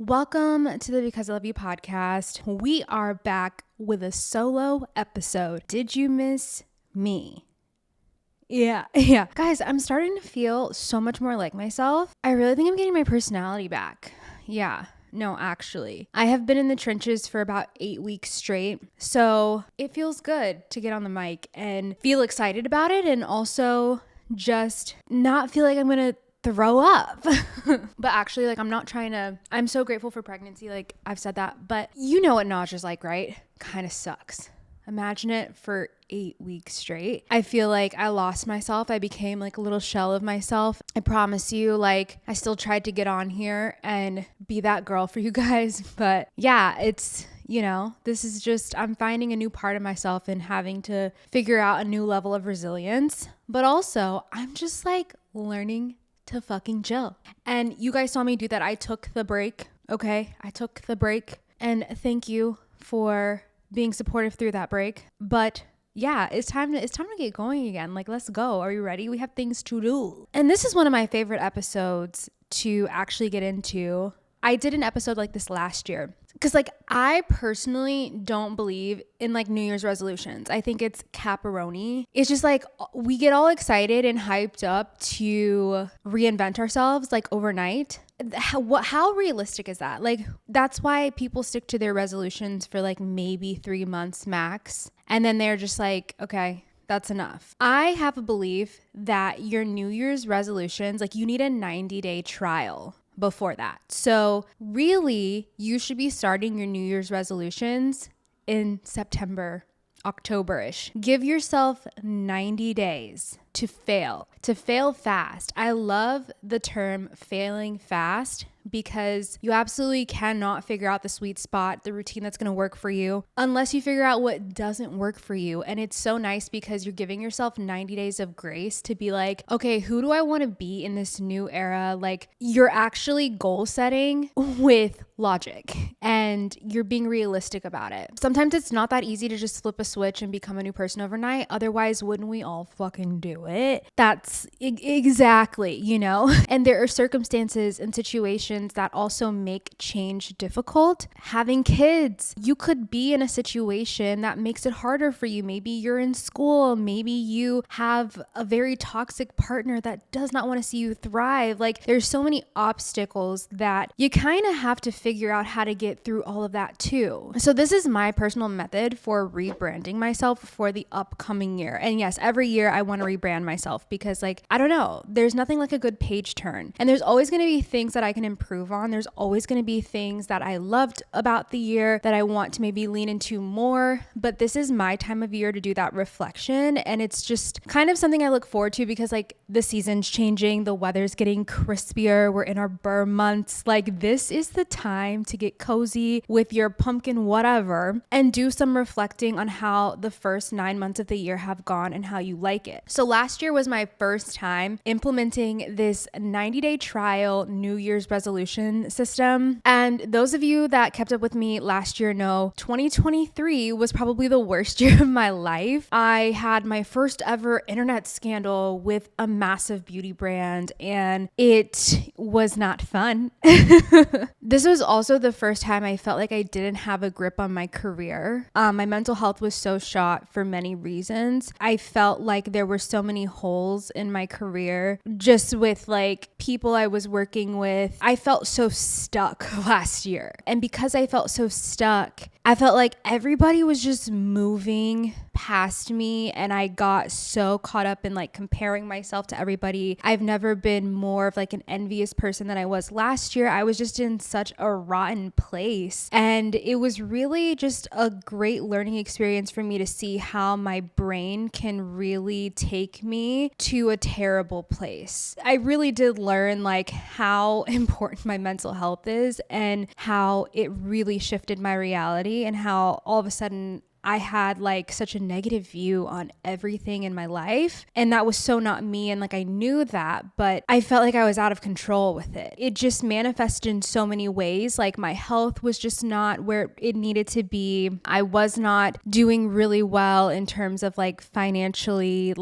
Welcome to the Because I Love You podcast. We are back with a solo episode. Did you miss me? Yeah. Guys, I'm starting to feel so much more like myself. I really think I'm getting my personality back. Yeah. No, actually, I have been in the trenches for about 8 weeks straight. So it feels good to get on the mic and feel excited about it and also just not feel like I'm going to throw up. But actually, I'm so grateful for pregnancy. Like I've said that, but you know what nausea's like, right? Kind of sucks. Imagine it for 8 weeks straight. I feel like I lost myself. I became like a little shell of myself. I promise you, like I still tried to get on here and be that girl for you guys. But yeah, it's, this is just, I'm finding a new part of myself and having to figure out a new level of resilience. But also I'm just like learning to fucking chill. And you guys saw me do that. I took the break. Okay. I took the break and thank you for being supportive through that break. But yeah, it's time to get going again. Like, let's go. Are you ready? We have things to do. And this is one of my favorite episodes to actually get into. I did an episode like this last year because I personally don't believe in New Year's resolutions. I think it's caparoni. It's just we get all excited and hyped up to reinvent ourselves overnight. How realistic is that? That's why people stick to their resolutions for maybe 3 months max. And then they're just okay, that's enough. I have a belief that your New Year's resolutions, you need a 90-day trial before that. So really, you should be starting your New Year's resolutions in September, October-ish. Give yourself 90 days to fail fast. I love the term failing fast because you absolutely cannot figure out the sweet spot, the routine that's going to work for you unless you figure out what doesn't work for you. And it's so nice because you're giving yourself 90 days of grace to be okay, who do I want to be in this new era? You're actually goal setting with logic and you're being realistic about it. Sometimes it's not that easy to just flip a switch and become a new person overnight. Otherwise, wouldn't we all fucking do it? That's exactly, And there are circumstances and situations that also make change difficult. Having kids, you could be in a situation that makes it harder for you. Maybe you're in school. Maybe you have a very toxic partner that does not want to see you thrive. There's so many obstacles that you kind of have to figure out how to get through all of that too. So this is my personal method for rebranding myself for the upcoming year. And yes, every year I want to rebrand myself because I don't know, there's nothing like a good page turn. And there's always going to be things that I can improve on. There's always going to be things that I loved about the year that I want to maybe lean into more. But this is my time of year to do that reflection. And it's just kind of something I look forward to because the season's changing, the weather's getting crispier. We're in our burr months. This is the time to get cozy with your pumpkin whatever and do some reflecting on how the first 9 months of the year have gone and how you like it. So last year was my first time implementing this 90-day trial New Year's resolution system. And those of you that kept up with me last year know 2023 was probably the worst year of my life. I had my first ever internet scandal with a massive beauty brand and it was not fun. This was also the first time I felt like I didn't have a grip on my career. My mental health was so shot for many reasons. I felt like there were so many holes in my career just with people I was working with. I felt so stuck last year. And because I felt so stuck, I felt like everybody was just moving past me and I got so caught up in comparing myself to everybody. I've never been more of an envious person than I was last year. I was just in such a rotten place. And it was really just a great learning experience for me to see how my brain can really take me to a terrible place. I really did learn how important my mental health is and how it really shifted my reality and how all of a sudden I had such a negative view on everything in my life. And that was so not me. And I knew that, but I felt like I was out of control with it. It just manifested in so many ways. My health was just not where it needed to be. I was not doing really well in terms of financially,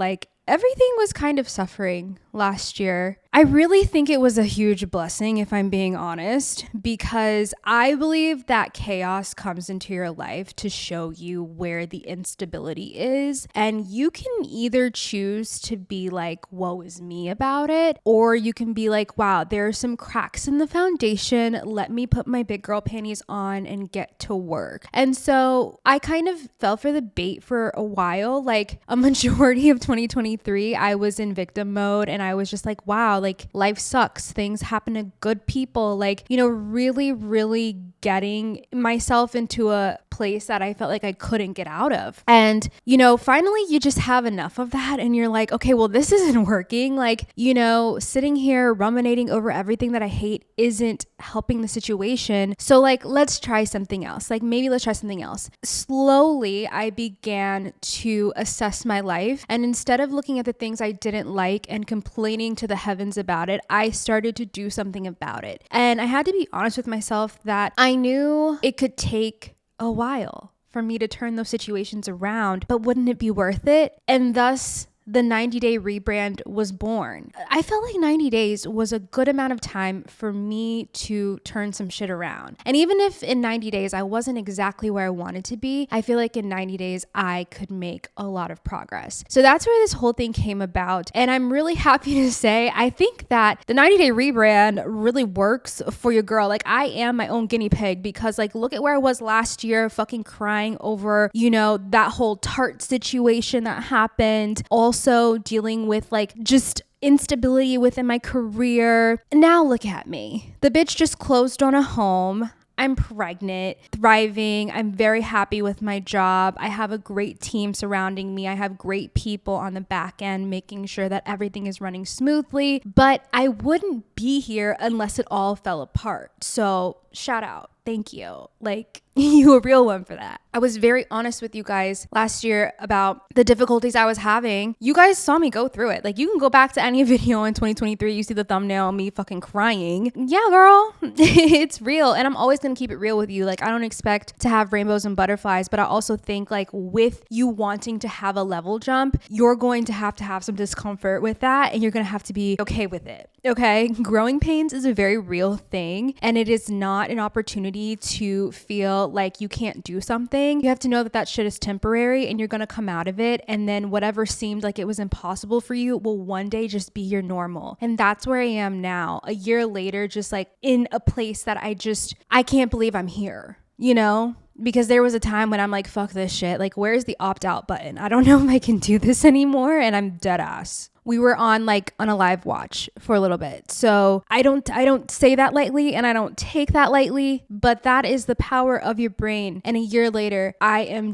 everything was kind of suffering last year, I really think it was a huge blessing, if I'm being honest, because I believe that chaos comes into your life to show you where the instability is. And you can either choose to be like, woe is me about it, or you can be like, wow, there are some cracks in the foundation. Let me put my big girl panties on and get to work. And so I kind of fell for the bait for a while. Like a majority of 2023, I was in victim mode and I was just like, wow, like life sucks. Things happen to good people. Like, you know, really getting myself into a place that I felt like I couldn't get out of. And, you know, finally you just have enough of that and you're like, okay, well, this isn't working. Like, you know, sitting here ruminating over everything that I hate isn't helping the situation. So like, let's try something else. Like maybe let's try something else. Slowly, I began to assess my life. And instead of looking at the things I didn't like and complaining to the heavens about it, I started to do something about it. And I had to be honest with myself that I knew it could take a while for me to turn those situations around, but wouldn't it be worth it? And thus, the 90-day rebrand was born. I felt like 90 days was a good amount of time for me to turn some shit around. And even if in 90 days I wasn't exactly where I wanted to be, I feel like in 90 days I could make a lot of progress. So that's where this whole thing came about. And I'm really happy to say, I think that the 90-day rebrand really works for your girl. Like I am my own guinea pig because like, look at where I was last year, fucking crying over, you know, that whole Tarte situation that happened. Also dealing with like just instability within my career. Now look at me. The bitch just closed on a home. I'm pregnant, thriving. I'm very happy with my job. I have a great team surrounding me. I have great people on the back end making sure that everything is running smoothly. But I wouldn't be here unless it all fell apart. So shout out. Thank you. Like, you a real one for that. I was very honest with you guys last year about the difficulties I was having. You guys saw me go through it. Like, you can go back to any video in 2023. You see the thumbnail of me fucking crying. Yeah, girl, it's real. And I'm always going to keep it real with you. Like, I don't expect to have rainbows and butterflies, but I also think like with you wanting to have a level jump, you're going to have some discomfort with that. And you're going to have to be okay with it. Okay. Growing pains is a very real thing. And it is not an opportunity to feel like you can't do something. You have to know that that shit is temporary and you're going to come out of it. And then whatever seemed like it was impossible for you will one day just be your normal. And that's where I am now, a year later, just like in a place that I can't believe I'm here, you know? Because there was a time when I'm like, fuck this shit. Like, where's the opt out button? I don't know if I can do this anymore. And I'm dead ass. We were on a live watch for a little bit. So I don't say that lightly and I don't take that lightly, but that is the power of your brain. And a year later, I'm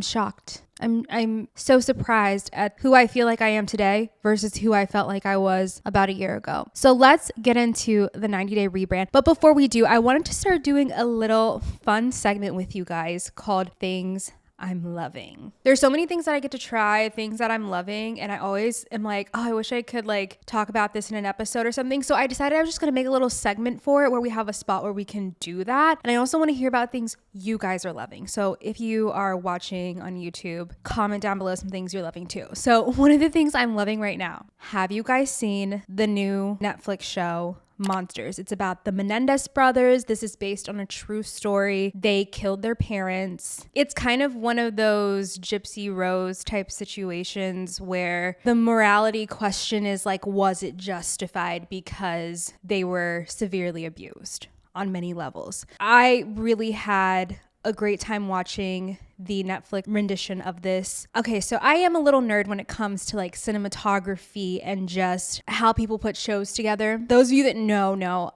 shocked. I'm so surprised at who I feel like I am today versus who I felt like I was about a year ago. So let's get into the 90-day rebrand. But before we do, I wanted to start doing a little fun segment with you guys called Things I'm Loving. There's so many things that I get to try, things that I'm loving, and I always am like, oh, I wish I could like talk about this in an episode or something. So I decided I was just gonna make a little segment for it where we have a spot where we can do that. And I also want to hear about things you guys are loving. So if you are watching on YouTube, comment down below some things you're loving too. So one of the things I'm loving right now, have you guys seen the new Netflix show Monsters? It's about the Menendez brothers. This is based on a true story. They killed their parents. It's kind of one of those Gypsy Rose type situations where the morality question is like, was it justified because they were severely abused on many levels? I really had a great time watching the Netflix rendition of this. Okay, so I am a little nerd when it comes to like cinematography and just how people put shows together. Those of you that know,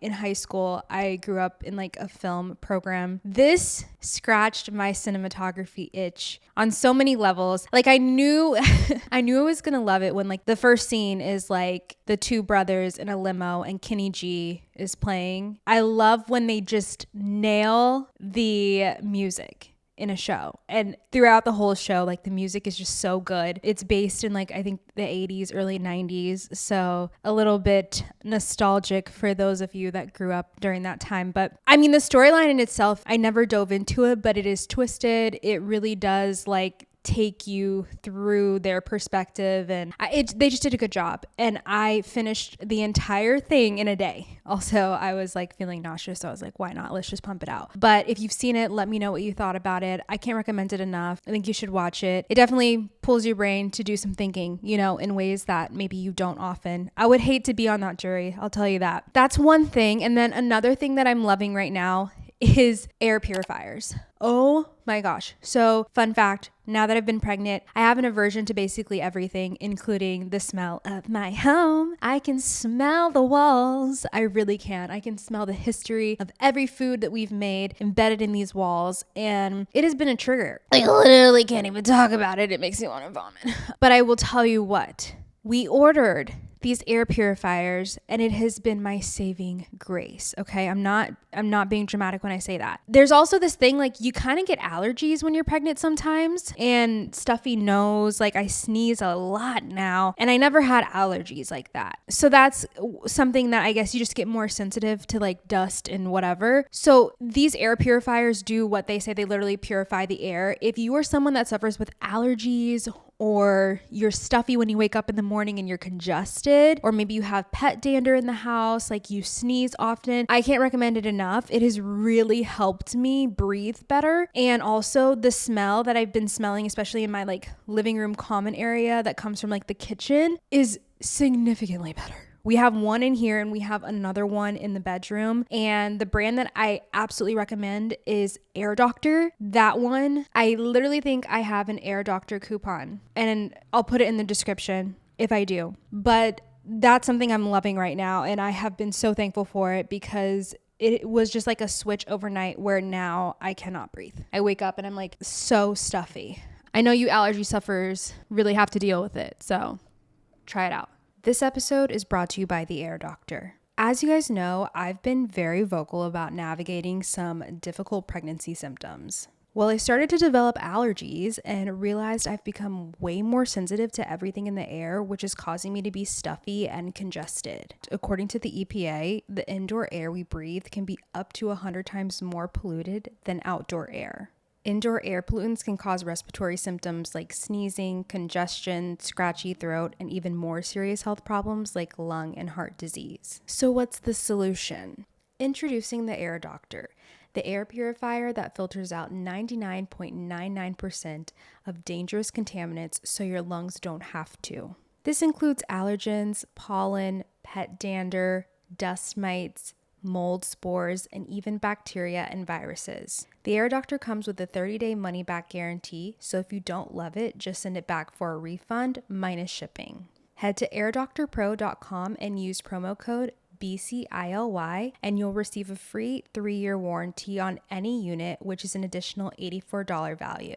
in high school, I grew up in like a film program. This scratched my cinematography itch on so many levels. Like I knew I was gonna love it when like the first scene is like the two brothers in a limo and Kenny G is playing. I love when they just nail the music in a show, and throughout the whole show, like the music is just so good. It's based in like I think the 80s, early 90s, so a little bit nostalgic for those of you that grew up during that time. But I mean, the storyline in itself, I never dove into it, but it is twisted. It really does like take you through their perspective, and they just did a good job. And I finished the entire thing in a day. Also, I was like feeling nauseous, so I was like, why not? Let's just pump it out. But if you've seen it, let me know what you thought about it. I can't recommend it enough. I think you should watch it. It definitely pulls your brain to do some thinking, in ways that maybe you don't often. I would hate to be on that jury, I'll tell you that. That's one thing. And then another thing that I'm loving right now is air purifiers. Oh my gosh. So fun fact, now that I've been pregnant, I have an aversion to basically everything, including the smell of my home. I can smell the walls. I really can. I can smell the history of every food that we've made embedded in these walls. And it has been a trigger. I literally can't even talk about it. It makes me want to vomit. But I will tell you what, we ordered these air purifiers and it has been my saving grace. Okay. I'm not being dramatic when I say that. There's also this thing, like you kind of get allergies when you're pregnant sometimes, and stuffy nose, like I sneeze a lot now, and I never had allergies like that. So that's something that I guess you just get more sensitive to, like dust and whatever. So these air purifiers do what they say. They literally purify the air. If you are someone that suffers with allergies, or you're stuffy when you wake up in the morning and you're congested, or maybe you have pet dander in the house, like you sneeze often, I can't recommend it enough. It has really helped me breathe better. And also the smell that I've been smelling, especially in my like living room common area that comes from like the kitchen, is significantly better. We have one in here and we have another one in the bedroom. And the brand that I absolutely recommend is Air Doctor. That one, I literally think I have an Air Doctor coupon, and I'll put it in the description if I do. But that's something I'm loving right now. And I have been so thankful for it, because it was just like a switch overnight where now I cannot breathe. I wake up and I'm like so stuffy. I know you allergy sufferers really have to deal with it. So try it out. This episode is brought to you by the Air Doctor. As you guys know, I've been very vocal about navigating some difficult pregnancy symptoms. Well, I started to develop allergies and realized I've become way more sensitive to everything in the air, which is causing me to be stuffy and congested. According to the EPA, the indoor air we breathe can be up to 100 times more polluted than outdoor air. Indoor air pollutants can cause respiratory symptoms like sneezing, congestion, scratchy throat, and even more serious health problems like lung and heart disease. So what's the solution? Introducing the Air Doctor, the air purifier that filters out 99.99% of dangerous contaminants so your lungs don't have to. This includes allergens, pollen, pet dander, dust mites, mold spores, and even bacteria and viruses. The Air Doctor comes with a 30-day money-back guarantee, so if you don't love it, just send it back for a refund minus shipping. Head to airdoctorpro.com and use promo code BCILY, and you'll receive a free 3-year warranty on any unit, which is an additional $84 value.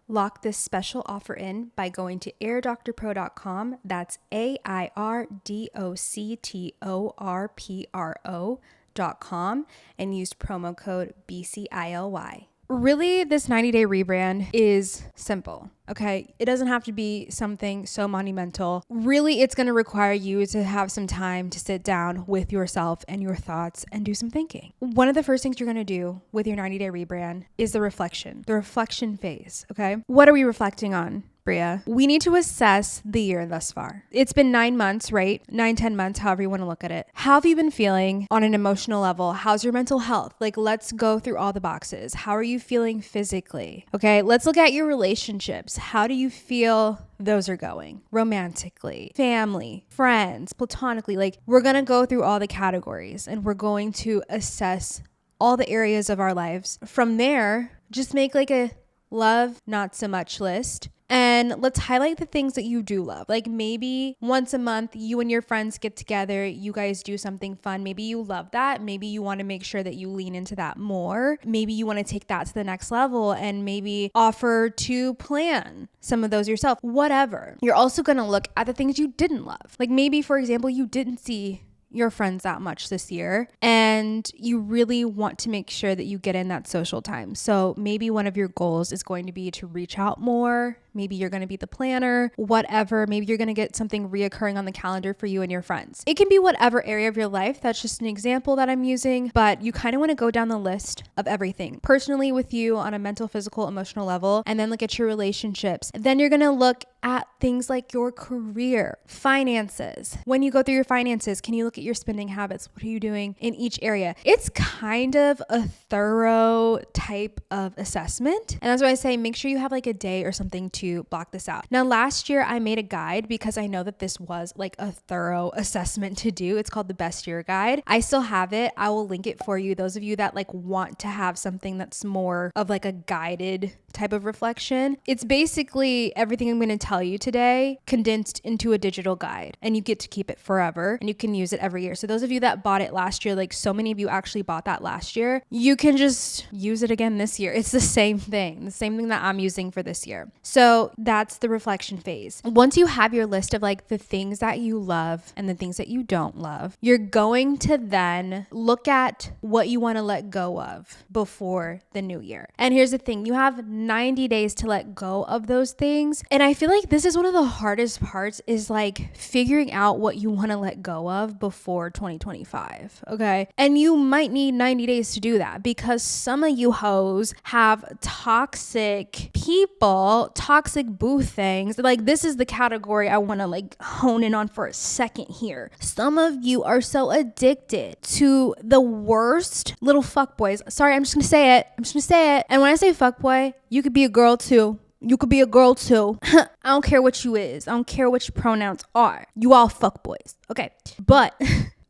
Lock this special offer in by going to airdoctorpro.com. That's airdoctorpro.com and use promo code BCILY. Really, this 90-day rebrand is simple, okay? It doesn't have to be something so monumental. Really, it's going to require you to have some time to sit down with yourself and your thoughts and do some thinking. One of the first things you're going to do with your 90-day rebrand is the reflection phase, okay? What are we reflecting on, Bria? We need to assess the year thus far. It's been 9 months, right? 9-10 months, however you want to look at it. How have you been feeling on an emotional level? How's your mental health? Like, let's go through all the boxes. How are you feeling physically? Okay, let's look at your relationships. How do you feel those are going? Romantically, family, friends, platonically. Like, we're going to go through all the categories and we're going to assess all the areas of our lives. From there, just make like a love, not so much list. And let's highlight the things that you do love. Like maybe once a month, you and your friends get together, you guys do something fun. Maybe you love that. Maybe you want to make sure that you lean into that more. Maybe you want to take that to the next level and maybe offer to plan some of those yourself, whatever. You're also going to look at the things you didn't love. Like maybe, for example, you didn't see your friends that much this year and you really want to make sure that you get in that social time. So maybe one of your goals is going to be to reach out more, Maybe you're going to be the planner, whatever. Maybe you're going to get something reoccurring on the calendar for you and your friends. It can be whatever area of your life. That's just an example that I'm using, but you kind of want to go down the list of everything personally with you on a mental, physical, emotional level, and then look at your relationships. Then you're going to look at things like your career, finances. When you go through your finances, can you look at your spending habits? What are you doing in each area? It's kind of a thorough type of assessment. And that's why I say make sure you have like a day or something to block this out. Now, last year I made a guide because I know that this was like a thorough assessment to do. It's called the Best Year Guide. I still have it. I will link it for you. Those of you that like want to have something that's more of like a guided type of reflection. It's basically everything I'm going to tell you today condensed into a digital guide, and you get to keep it forever and you can use it every year. So those of you that bought it last year, like so many of you actually bought that last year, you can just use it again this year. It's the same thing that I'm using for this year. So that's the reflection phase. Once you have your list of like the things that you love and the things that you don't love, you're going to then look at what you want to let go of before the new year. And here's the thing, you have 90 days to let go of those things. And I feel like this is one of the hardest parts, is like figuring out what you want to let go of before 2025. Okay. And you might need 90 days to do that because some of you hoes have toxic people, toxic boo things. Like this is the category I want to like hone in on for a second here. Some of you are so addicted to the worst little fuckboys. Sorry, I'm just going to say it. And when I say fuckboy, you could be a girl too. I don't care what you is. I don't care what your pronouns are. You all fuckboys. Okay. But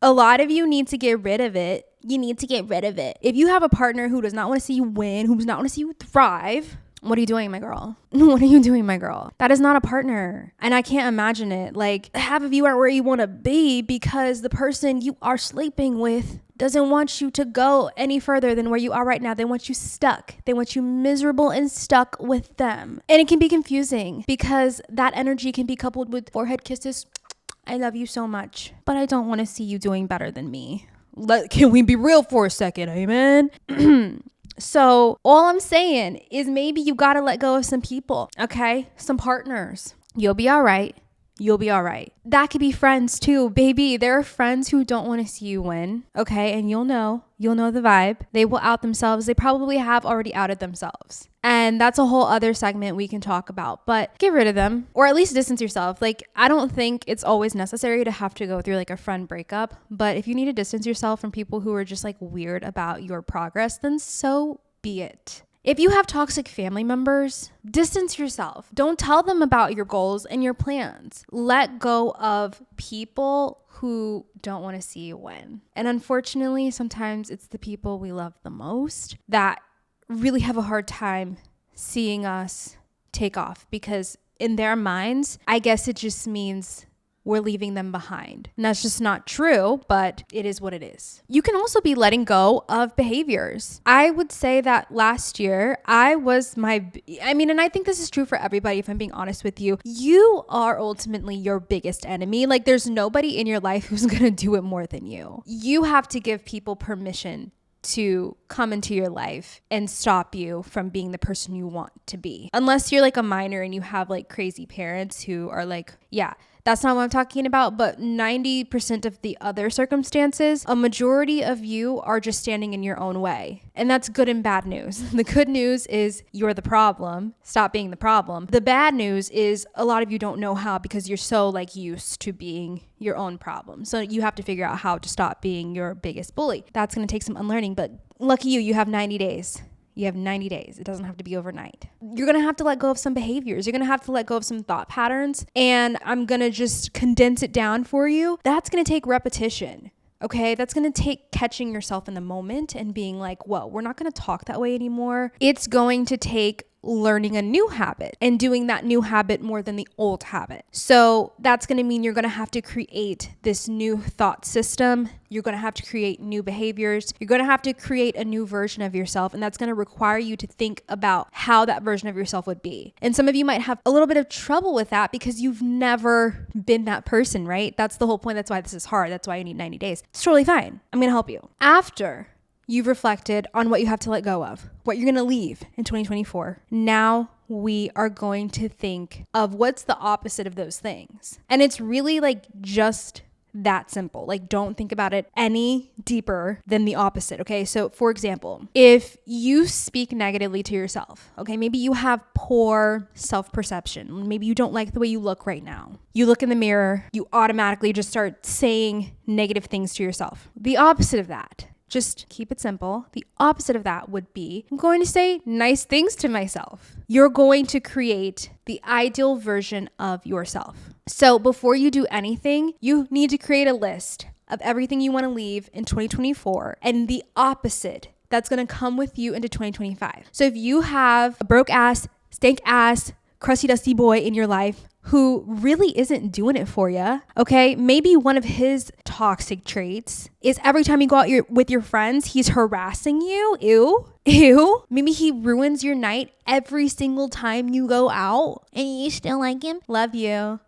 a lot of you need to get rid of it. If you have a partner who does not want to see you win, who does not want to see you thrive, what are you doing, my girl? That is not a partner. And I can't imagine it. Like half of you aren't where you want to be because the person you are sleeping with doesn't want you to go any further than where you are right now. They want you stuck. They want you miserable and stuck with them. And it can be confusing because that energy can be coupled with forehead kisses. I love you so much, but I don't want to see you doing better than me. Can we be real for a second? Amen. So all I'm saying is maybe you got to let go of some people. Okay. Some partners. You'll be all right. That could be friends too, baby. There are friends who don't want to see you win. Okay. And you'll know the vibe. They will out themselves. They probably have already outed themselves. And that's a whole other segment we can talk about, but get rid of them or at least distance yourself. Like, I don't think it's always necessary to have to go through like a friend breakup, but if you need to distance yourself from people who are just like weird about your progress, then so be it. If you have toxic family members, distance yourself. Don't tell them about your goals and your plans. Let go of people who don't want to see you win. And unfortunately, sometimes it's the people we love the most that really have a hard time seeing us take off because in their minds, I guess it just means we're leaving them behind. And that's just not true, but it is what it is. You can also be letting go of behaviors. I would say that last year, and I think this is true for everybody, if I'm being honest with you, you are ultimately your biggest enemy. Like there's nobody in your life who's going to do it more than you. You have to give people permission to come into your life and stop you from being the person you want to be. Unless you're like a minor and you have like crazy parents who are like, yeah, that's not what I'm talking about. But 90% of the other circumstances, a majority of you are just standing in your own way. And that's good and bad news. The good news is you're the problem. Stop being the problem. The bad news is a lot of you don't know how because you're so like used to being your own problem. So you have to figure out how to stop being your biggest bully. That's going to take some unlearning, but lucky you have 90 days. You have 90 days. It doesn't have to be overnight. You're going to have to let go of some behaviors. You're going to have to let go of some thought patterns. And I'm going to just condense it down for you. That's going to take repetition. Okay, that's going to take catching yourself in the moment and being like, whoa, we're not going to talk that way anymore. It's going to take learning a new habit and doing that new habit more than the old habit. So that's going to mean you're going to have to create this new thought system. You're going to have to create new behaviors. You're going to have to create a new version of yourself. And that's going to require you to think about how that version of yourself would be. And some of you might have a little bit of trouble with that because you've never been that person, right? That's the whole point. That's why this is hard. That's why you need 90 days. It's totally fine. I'm going to help you. After you've reflected on what you have to let go of, what you're going to leave in 2024. Now we are going to think of what's the opposite of those things. And it's really like just that simple. Like, don't think about it any deeper than the opposite. Okay. So for example, if you speak negatively to yourself, okay, maybe you have poor self-perception. Maybe you don't like the way you look right now. You look in the mirror, you automatically just start saying negative things to yourself. The opposite of that, just keep it simple. The opposite of that would be, I'm going to say nice things to myself. You're going to create the ideal version of yourself. So before you do anything, you need to create a list of everything you want to leave in 2024 and the opposite that's going to come with you into 2025. So if you have a broke ass, stank ass, crusty dusty boy in your life who really isn't doing it for you, okay, maybe one of his toxic traits is every time you go out with your friends, he's harassing you. Ew. Maybe he ruins your night every single time you go out and you still like him. Love you.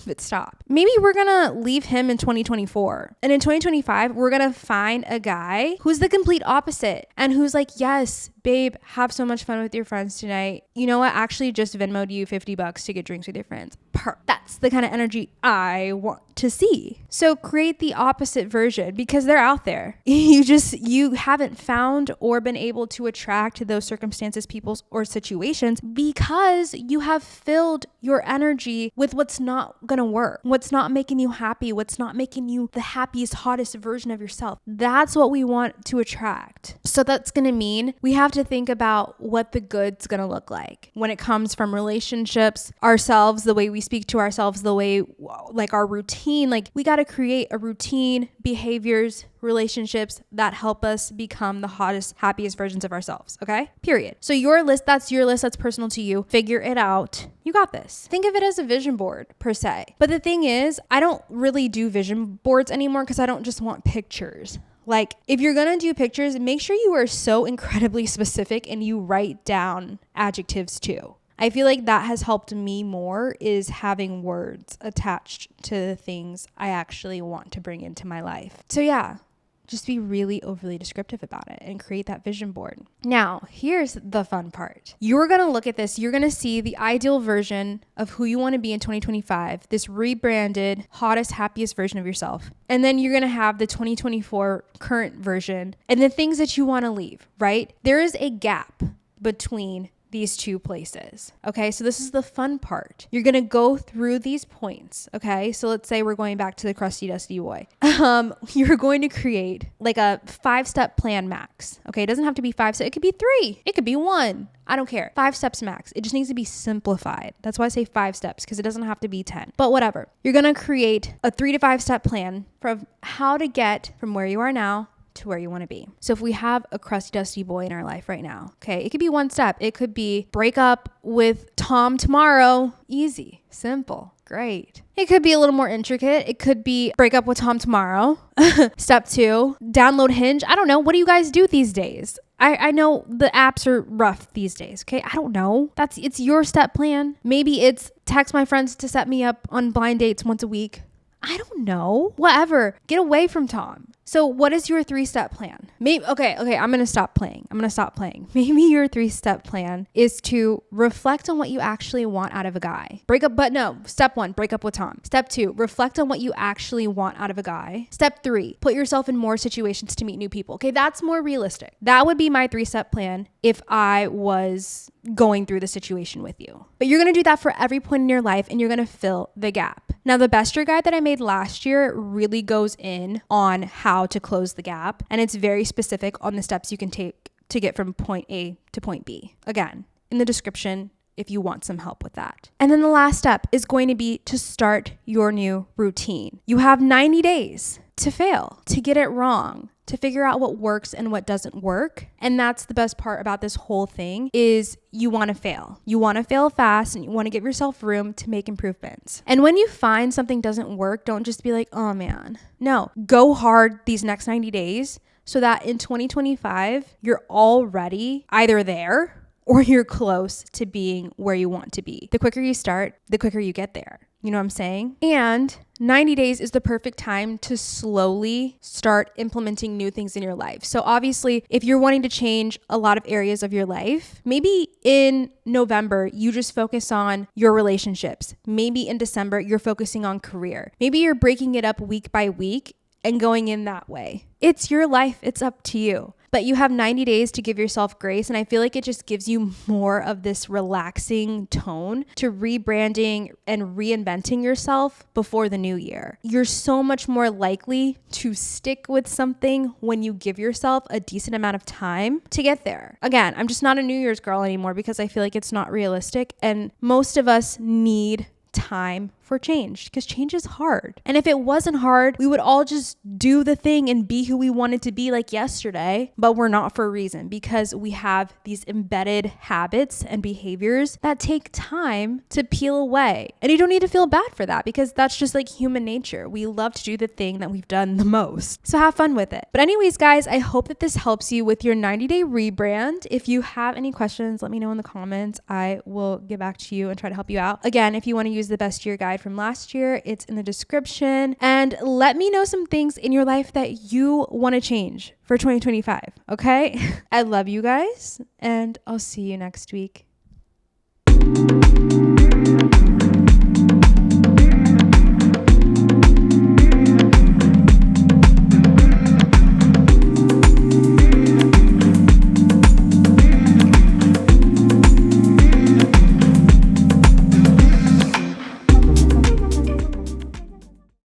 But stop. Maybe we're going to leave him in 2024. And in 2025, we're going to find a guy who's the complete opposite and who's like, yes, babe, have so much fun with your friends tonight. You know what? Actually just Venmo'd you $50 to get drinks with your friends. That's the kind of energy I want to see. So create the opposite version because they're out there. You haven't found or been able to attract those circumstances, people, or situations because you have filled your energy with what's not going to work, what's not making you happy, what's not making you the happiest, hottest version of yourself. That's what we want to attract. So that's going to mean we have to think about what the good's going to look like when it comes from relationships, ourselves, the way we speak to ourselves, the way like our routine, like we got to create a routine, behaviors, relationships that help us become the hottest, happiest versions of ourselves. Okay. Period. So your list, that's personal to you. Figure it out. You got this. Think of it as a vision board per se. But the thing is, I don't really do vision boards anymore because I don't just want pictures. Like if you're going to do pictures, make sure you are so incredibly specific and you write down adjectives too. I feel like that has helped me more is having words attached to the things I actually want to bring into my life. So yeah, just be really overly descriptive about it and create that vision board. Now, here's the fun part. You're going to look at this. You're going to see the ideal version of who you want to be in 2025, this rebranded, hottest, happiest version of yourself. And then you're going to have the 2024 current version and the things that you want to leave, right? There is a gap between these two places. Okay. So this is the fun part. You're going to go through these points. Okay. So let's say we're going back to the crusty dusty boy. You're going to create like a 5-step plan max. Okay. It doesn't have to be 5 steps. It could be 3. It could be 1. I don't care. 5 steps max. It just needs to be simplified. That's why I say 5 steps because it doesn't have to be 10, but whatever. You're going to create a 3 to 5 step plan for how to get from where you are now to where you want to be. So if we have a crusty dusty boy in our life right now, okay, it could be 1 step. It could be break up with Tom tomorrow. Easy, simple, great. It could be a little more intricate. It could be break up with Tom tomorrow. Step 2, download Hinge. I don't know. What do you guys do these days? I know the apps are rough these days. Okay. I don't know. It's your step plan. Maybe it's text my friends to set me up on blind dates once a week. I don't know. Whatever. Get away from Tom. So what is your 3-step plan? Maybe, okay, I'm going to stop playing. Maybe your 3-step plan is to reflect on what you actually want out of a guy. Step 1, break up with Tom. Step 2, reflect on what you actually want out of a guy. Step 3, put yourself in more situations to meet new people. Okay, that's more realistic. That would be my 3-step plan if I was going through the situation with you. But you're going to do that for every point in your life and you're going to fill the gap. Now, the best year guide that I made last year really goes in on how to close the gap. And it's very specific on the steps you can take to get from point A to point B. Again, in the description, if you want some help with that. And then the last step is going to be to start your new routine. You have 90 days to fail, to get it wrong, to figure out what works and what doesn't work. And that's the best part about this whole thing is you want to fail. You want to fail fast and you want to give yourself room to make improvements. And when you find something doesn't work, don't just be like, oh man. No, go hard these next 90 days so that in 2025, you're already either there or you're close to being where you want to be. The quicker you start, the quicker you get there. You know what I'm saying? And 90 days is the perfect time to slowly start implementing new things in your life. So obviously, if you're wanting to change a lot of areas of your life, maybe in November, you just focus on your relationships. Maybe in December, you're focusing on career. Maybe you're breaking it up week by week and going in that way. It's your life. It's up to you. But you have 90 days to give yourself grace. And I feel like it just gives you more of this relaxing tone to rebranding and reinventing yourself before the new year. You're so much more likely to stick with something when you give yourself a decent amount of time to get there. Again, I'm just not a New Year's girl anymore because I feel like it's not realistic. And most of us need time for change because change is hard. And if it wasn't hard, we would all just do the thing and be who we wanted to be like yesterday, but we're not for a reason because we have these embedded habits and behaviors that take time to peel away. And you don't need to feel bad for that because that's just like human nature. We love to do the thing that we've done the most. So have fun with it. But anyways, guys, I hope that this helps you with your 90-day rebrand. If you have any questions, let me know in the comments. I will get back to you and try to help you out. Again, if you want to use the best year guide from last year, it's in the description. And let me know some things in your life that you want to change for 2025. Okay? I love you guys, and I'll see you next week.